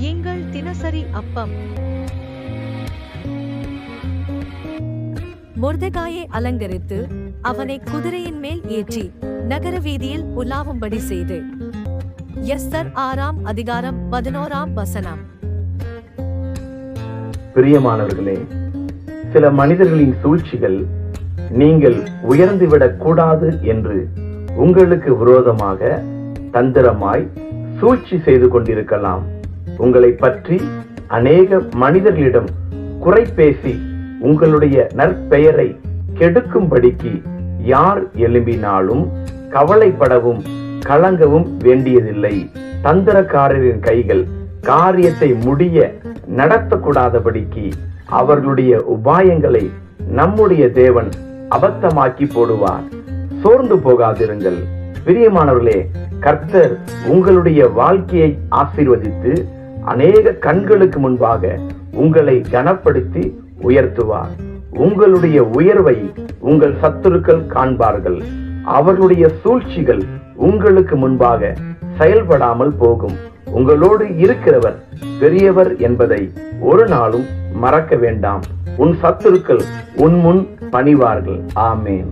எங்கள் தினசரி அப்பம். மொர்தெகாயை அலங்கரித்து அவனை குதிரையின் மேல் ஏற்றி நகர வீதியில் உலாவும்படி செய்து. எஸ்தர் 6ஆம் அதிகாரம் 11ஆம் வசனம். பிரியமானவர்களே, சில மனிதர்களின் சூழ்ச்சிகள் நீங்கள் உயர்ந்துவிடக் கூடாது என்று உங்களுக்கு விரோதமாக தந்திரமாய் சூழ்ச்சி செய்து கொண்டிருக்கலாம். உங்களை பற்றி அநேக மனிதர்களிடம் குறை பேசி உங்களுடைய நற்பெயரை கெடுக்கும்படிக்கு யார் எழும்பினாலும் கவலைப்படவும் கலங்கவும் வேண்டியதில்லை. தந்திரக்காரரின் கைகள் காரியத்தை முடிய நடத்தக்கூடாதபடிக்கு அவர்களுடைய உபாயங்களை நம்முடைய தேவன் அபத்தமாக்கி போடுவார். சோர்ந்து போகாதிருங்கள். பிரியமானவர்களே, கர்த்தர் உங்களுடைய வாழ்க்கையை ஆசீர்வதித்து அநேக கண்களுக்கு முன்பாக உங்களை கனப்படுத்தி உயர்த்துவார். உங்களுடைய உயர்வை உங்கள் சத்துருக்கள் காண்பார்கள். அவர்களுடைய சூழ்ச்சிகள் உங்களுக்கு முன்பாக செயல்படாமல் போகும். உங்களோடு இருக்கிறவர் பெரியவர் என்பதை ஒரு நாளும் மறக்க வேண்டாம். உன் சத்துருக்கள் உன் முன் பணிவார்கள். ஆமேன்.